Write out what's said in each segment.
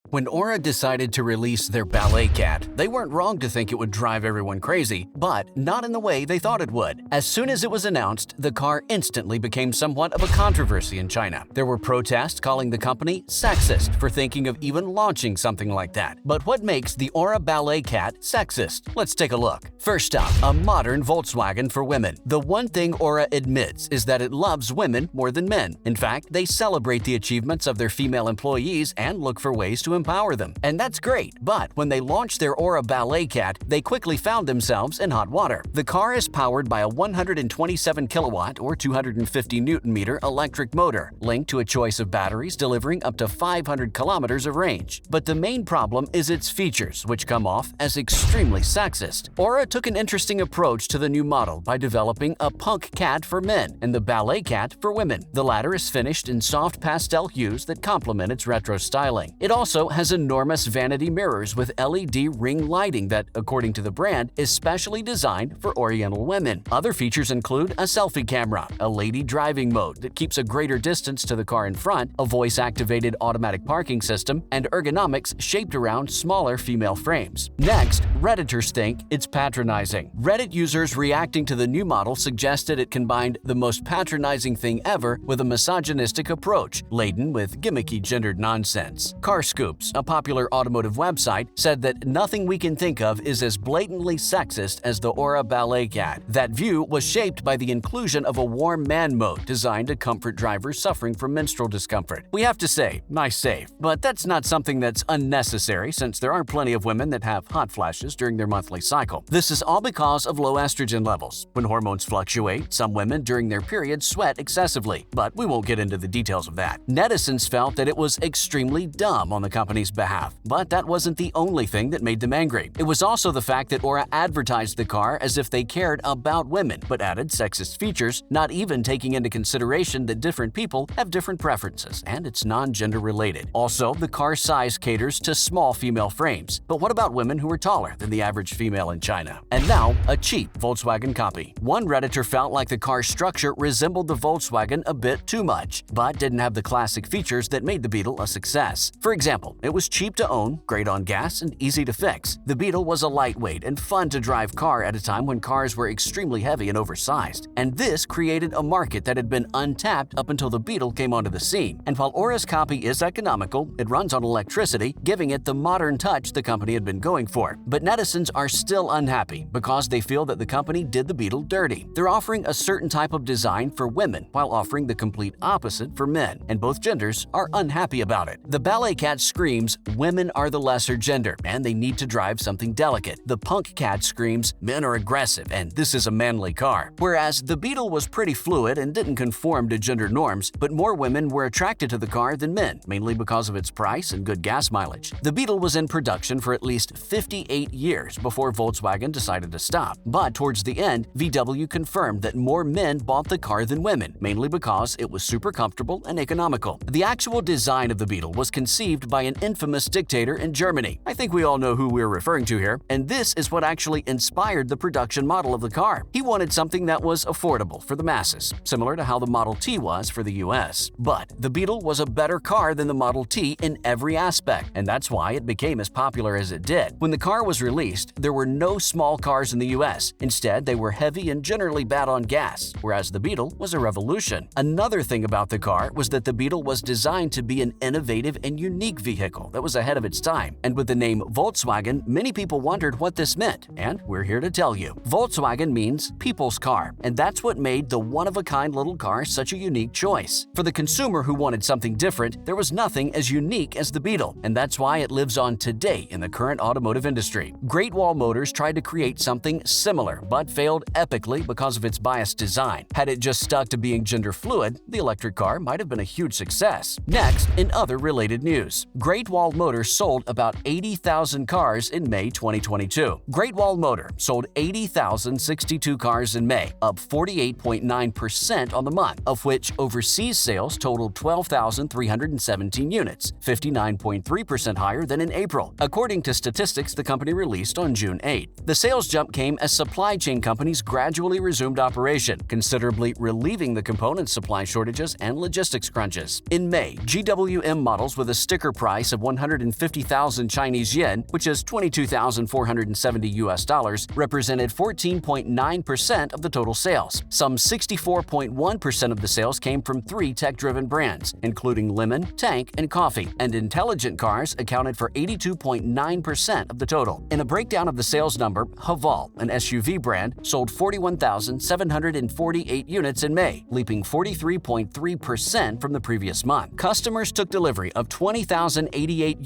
When Aura decided to release their ballet cat, they weren't wrong to think it would drive everyone crazy, but not in the way they thought it would. As soon as it was announced, the car instantly became somewhat of a controversy in China. There were protests calling the company sexist for thinking of even launching something like that. But what makes the Aura ballet cat sexist? Let's take a look. First up, a modern Volkswagen for women. The one thing Aura admits is that it loves women more than men. In fact, they celebrate the achievements of their female employees and look for ways to empower them. And that's great, but when they launched their Aura ballet cat, they quickly found themselves in hot water. The car is powered by a 127 kilowatt or 250 newton meter electric motor, linked to a choice of batteries delivering up to 500 kilometers of range. But the main problem is its features, which come off as extremely sexist. Aura took an interesting approach to the new model by developing a punk cat for men and the ballet cat for women. The latter is finished in soft pastel hues that complement its retro styling. It also has enormous vanity mirrors with LED ring lighting that, according to the brand, is specially designed for Oriental women. Other features include a selfie camera, a lady driving mode that keeps a greater distance to the car in front, a voice-activated automatic parking system, and ergonomics shaped around smaller female frames. Next, Redditors think it's patronizing. Reddit users reacting to the new model suggested it combined the most patronizing thing ever with a misogynistic approach, laden with gimmicky gendered nonsense. CarScoop, a popular automotive website, said that nothing we can think of is as blatantly sexist as the Aura ballet cat. That view was shaped by the inclusion of a warm man mode designed to comfort drivers suffering from menstrual discomfort. We have to say, nice save, but that's not something that's unnecessary since there are plenty of women that have hot flashes during their monthly cycle. This is all because of low estrogen levels. When hormones fluctuate, some women during their period sweat excessively, but we won't get into the details of that. Netizens felt that it was extremely dumb on the company's behalf, but that wasn't the only thing that made them angry. It was also the fact that Aura advertised the car as if they cared about women, but added sexist features, not even taking into consideration that different people have different preferences and it's non-gender related. Also, the car size caters to small female frames, but what about women who are taller than the average female in China? And now, a cheap Volkswagen copy. One Redditor felt like the car's structure resembled the Volkswagen a bit too much, but didn't have the classic features that made the Beetle a success. For example, it was cheap to own, great on gas, and easy to fix. The Beetle was a lightweight and fun-to-drive car at a time when cars were extremely heavy and oversized. And this created a market that had been untapped up until the Beetle came onto the scene. And while Aura's copy is economical, it runs on electricity, giving it the modern touch the company had been going for. But netizens are still unhappy because they feel that the company did the Beetle dirty. They're offering a certain type of design for women while offering the complete opposite for men, and both genders are unhappy about it. The ballet cat screams, women are the lesser gender and they need to drive something delicate. The punk cat screams, men are aggressive and this is a manly car. Whereas the Beetle was pretty fluid and didn't conform to gender norms, but more women were attracted to the car than men, mainly because of its price and good gas mileage. The Beetle was in production for at least 58 years before Volkswagen decided to stop, but towards the end, VW confirmed that more men bought the car than women, mainly because it was super comfortable and economical. The actual design of the Beetle was conceived by an infamous dictator in Germany. I think we all know who we're referring to here, and this is what actually inspired the production model of the car. He wanted something that was affordable for the masses, similar to how the Model T was for the US. But the Beetle was a better car than the Model T in every aspect, and that's why it became as popular as it did. When the car was released, there were no small cars in the US. Instead, they were heavy and generally bad on gas, whereas the Beetle was a revolution. Another thing about the car was that the Beetle was designed to be an innovative and unique vehicle that was ahead of its time. And with the name Volkswagen, many people wondered what this meant, and we're here to tell you. Volkswagen means people's car, and that's what made the one-of-a-kind little car such a unique choice. For the consumer who wanted something different, there was nothing as unique as the Beetle, and that's why it lives on today in the current automotive industry. Great Wall Motors tried to create something similar, but failed epically because of its biased design. Had it just stuck to being gender fluid, the electric car might have been a huge success. Next, in other related news, Great Wall Motors sold about 80,000 cars in May 2022. Great Wall Motor sold 80,062 cars in May, up 48.9% on the month, of which overseas sales totaled 12,317 units, 59.3% higher than in April, according to statistics the company released on June 8. The sales jump came as supply chain companies gradually resumed operation, considerably relieving the component supply shortages and logistics crunches. In May, GWM models with a sticker price price of 150,000 Chinese yen, which is $22,470 represented 14.9% of the total sales. Some 64.1% of the sales came from 3 tech-driven brands, including Lemon, Tank, and Coffee, and intelligent cars accounted for 82.9% of the total. In a breakdown of the sales number, Haval, an SUV brand, sold 41,748 units in May, leaping 43.3% from the previous month. Customers took delivery of 20,088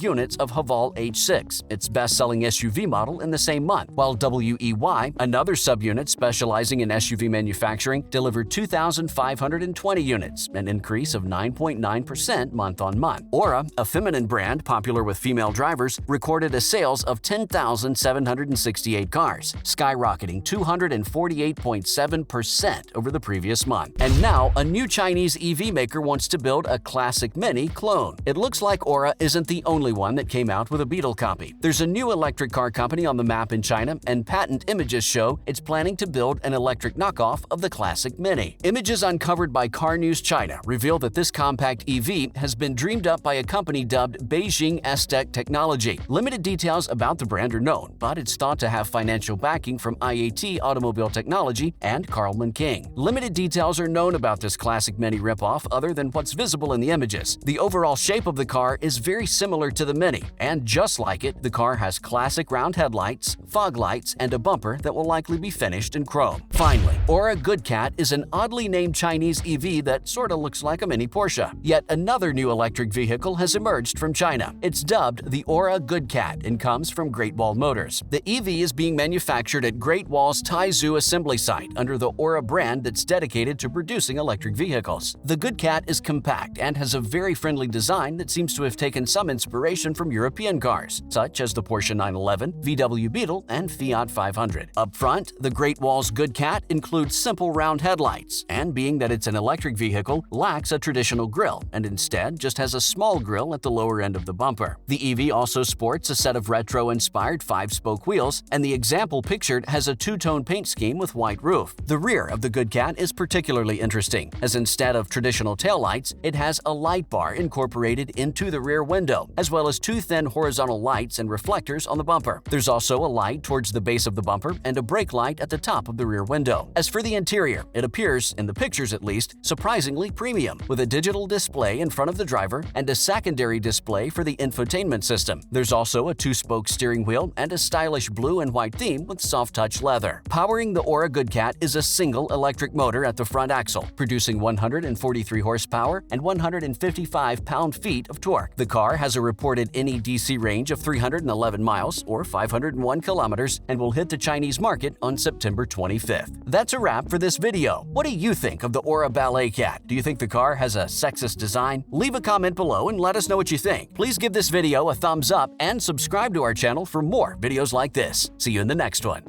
units of Haval H6, its best-selling SUV model, in the same month, while WEY, another subunit specializing in SUV manufacturing, delivered 2,520 units, an increase of 9.9% month-on-month. Aura, a feminine brand popular with female drivers, recorded a sales of 10,768 cars, skyrocketing 248.7% over the previous month. And now, a new Chinese EV maker wants to build a classic Mini clone. It looks like Aura isn't the only one that came out with a Beetle copy. There's a new electric car company on the map in China, and patent images show it's planning to build an electric knockoff of the classic Mini. Images uncovered by Car News China reveal that this compact EV has been dreamed up by a company dubbed Beijing S-Tech Technology. Limited details about the brand are known, but it's thought to have financial backing from IAT Automobile Technology and Carlman King. Limited details are known about this classic Mini ripoff other than what's visible in the images. The overall shape of the car is very similar to the Mini, and just like it, the car has classic round headlights, fog lights, and a bumper that will likely be finished in chrome. Finally, Aura Goodcat is an oddly named Chinese EV that sorta looks like a mini Porsche. Yet another new electric vehicle has emerged from China. It's dubbed the Aura Goodcat and comes from Great Wall Motors. The EV is being manufactured at Great Wall's Taizhou assembly site under the Aura brand that's dedicated to producing electric vehicles. The Goodcat is compact and has a very friendly design that seems to have taken some inspiration from European cars, such as the Porsche 911, VW Beetle, and Fiat 500. Up front, the Great Wall's Goodcat includes simple round headlights, and being that it's an electric vehicle, lacks a traditional grille and instead just has a small grille at the lower end of the bumper. The EV also sports a set of retro-inspired 5-spoke wheels, and the example pictured has a 2-tone paint scheme with white roof. The rear of the Goodcat is particularly interesting, as instead of traditional taillights, it has a light bar incorporated into the rear window, as well as 2 thin horizontal lights and reflectors on the bumper. There's also a light towards the base of the bumper and a brake light at the top of the rear window. As for the interior, it appears, in the pictures at least, surprisingly premium, with a digital display in front of the driver and a secondary display for the infotainment system. There's also a 2-spoke steering wheel and a stylish blue and white theme with soft-touch leather. Powering the Aura Goodcat is a single electric motor at the front axle, producing 143 horsepower and 155 pound-feet of torque. The car has a reported NEDC range of 311 miles or 501 kilometers and will hit the Chinese market on September 25th. That's a wrap for this video. What do you think of the Aura Ballet Cat? Do you think the car has a sexist design? Leave a comment below and let us know what you think. Please give this video a thumbs up and subscribe to our channel for more videos like this. See you in the next one.